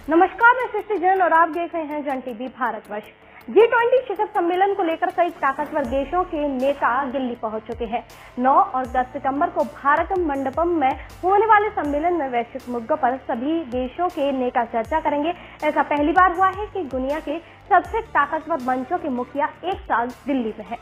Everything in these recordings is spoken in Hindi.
नमस्कार, मैं सृष्टि जैन और आप देख रहे हैं जन टीवी भारतवर्ष। G20 शिखर सम्मेलन को लेकर कई ताकतवर देशों के नेता दिल्ली पहुंच चुके हैं। 9 और 10 सितंबर को भारत मंडपम में होने वाले सम्मेलन में वैश्विक मुद्दों पर सभी देशों के नेता चर्चा करेंगे। ऐसा पहली बार हुआ है कि दुनिया के सबसे ताकतवर मंचों के मुखिया एक साथ दिल्ली में है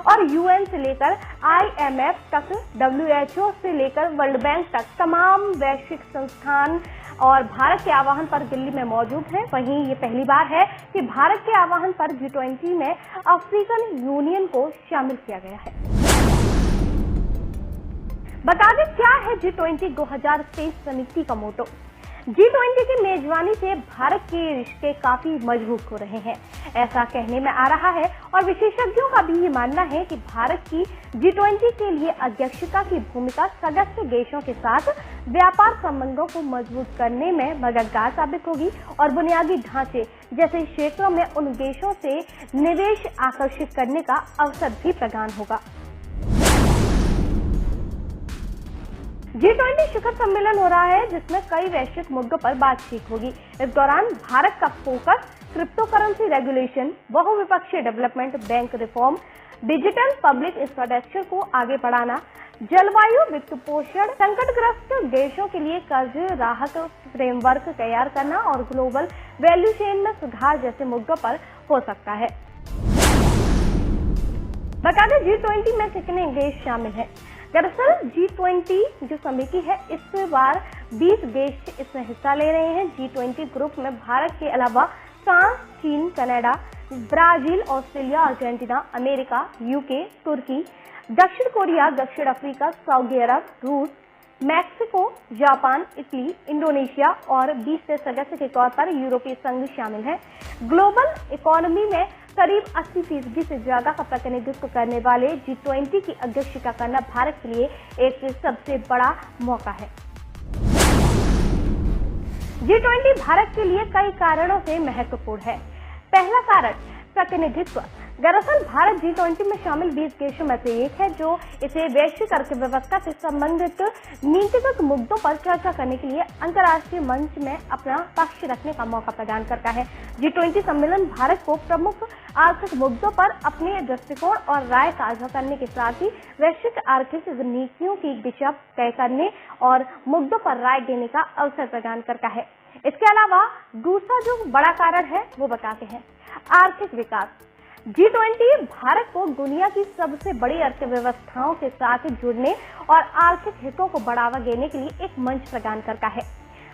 और यूएन से लेकर IMF तक, WHO से लेकर वर्ल्ड बैंक तक तमाम वैश्विक संस्थान और भारत के आह्वान पर दिल्ली में मौजूद हैं। वहीं ये पहली बार है कि भारत के आह्वान पर G20 में अफ्रीकन यूनियन को शामिल किया गया है। बता दें क्या है G20 2023 समिति का मोटो। G20 की मेजबानी से भारत के रिश्ते काफी मजबूत हो रहे हैं, ऐसा कहने में आ रहा है और विशेषज्ञों का भी ये मानना है कि भारत की G20 के लिए अध्यक्षता की भूमिका सदस्य देशों के साथ व्यापार संबंधों को मजबूत करने में मददगार साबित होगी और बुनियादी ढांचे जैसे क्षेत्रों में उन देशों से निवेश आकर्षित करने का अवसर भी प्रदान होगा। G20 शिखर सम्मेलन हो रहा है जिसमें कई वैश्विक मुद्दों पर बातचीत होगी। इस दौरान भारत का फोकस क्रिप्टो करेंसी रेगुलेशन, बहुविपक्षीय development bank reform, digital public infrastructure को आगे बढ़ाना, जलवायु वित्तपोषण, संकटग्रस्त देशों के लिए कर्ज राहत फ्रेमवर्क तैयार करना और ग्लोबल वैल्यू चेन में सुधार जैसे मुद्दों पर हो सकता है। बता दें G20 में कितने देश शामिल हैं। दरअसल G20 जो समिति है इस बार 20 देश इसमें हिस्सा ले रहे हैं। G20 ग्रुप में भारत के अलावा फ्रांस, चीन, Canada, Brazil, Australia, Argentina, America, UK, तुर्की, दक्षिण कोरिया, दक्षिण अफ्रीका, सऊदी अरब, रूस, मैक्सिको, जापान, इटली, इंडोनेशिया और 20 से सदस्य के तौर पर यूरोपीय संघ शामिल है। ग्लोबल इकोनॉमी में करीब 80% से ज्यादा का प्रतिनिधित्व करने वाले G20 की अध्यक्षता करना भारत के लिए एक सबसे बड़ा मौका है। G20 भारत के लिए कई कारणों से महत्वपूर्ण है। पहला कारण प्रतिनिधित्व। दरअसल भारत G20 में शामिल 20 देशों में से एक है जो इसे वैश्विक अर्थव्यवस्था से संबंधित नीतिगत मुद्दों पर चर्चा करने के लिए अंतर्राष्ट्रीय मंच में अपना पक्ष रखने का मौका प्रदान करता है। G20 सम्मेलन भारत को प्रमुख आर्थिक मुद्दों पर अपने दृष्टिकोण और राय साझा करने के साथ ही वैश्विक आर्थिक नीतियों की दिशा तय करने और मुद्दों पर राय देने का अवसर प्रदान करता है। इसके अलावा दूसरा जो बड़ा कारण है वो बताते हैं, आर्थिक विकास। G20 भारत को दुनिया की सबसे बड़ी अर्थव्यवस्थाओं के साथ जुड़ने और आर्थिक हितों को बढ़ावा देने के लिए एक मंच प्रदान करता है।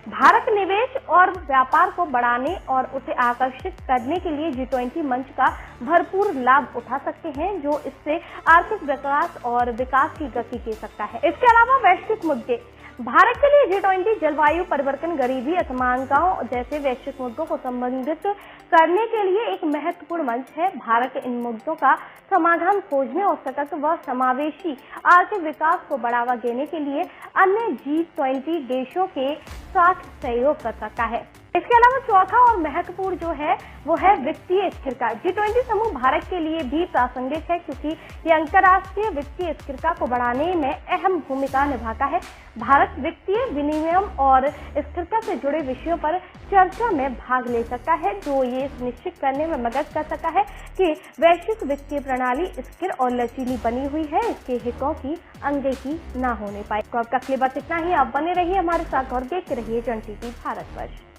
भारत निवेश और व्यापार को बढ़ाने और उसे आकर्षित करने के लिए G20 मंच का भरपूर लाभ उठा सकते हैं, जो इससे आर्थिक विकास और विकास की गति दे सकता है। इसके अलावा वैश्विक मुद्दे। भारत के लिए G20 जलवायु परिवर्तन, गरीबी, असमानताओं जैसे वैश्विक मुद्दों को संबोधित करने के लिए एक महत्वपूर्ण मंच है। भारत इन मुद्दों का समाधान खोजने और सतत व समावेशी आर्थिक विकास को बढ़ावा देने के लिए अन्य G20 देशों के साथ सहयोग कर सकता है। इसके अलावा चौथा और महत्वपूर्ण जो है वो है वित्तीय स्थिरता। G20 समूह भारत के लिए भी प्रासंगिक है क्योंकि ये अंतर्राष्ट्रीय वित्तीय स्थिरता को बढ़ाने में अहम भूमिका निभाता है। भारत वित्तीय विनियम और स्थिरता से जुड़े विषयों पर चर्चा में भाग ले सकता है, जो ये सुनिश्चित करने में मदद कर सकता है कि वैश्विक वित्तीय प्रणाली स्थिर और लचीली बनी हुई है, इसके हितों की अनदेखी न होने पाए। तो अब तक के लिए बस इतना ही। आप बने रहिए हमारे साथ और देखते रहिए जन टीवी भारतवर्ष।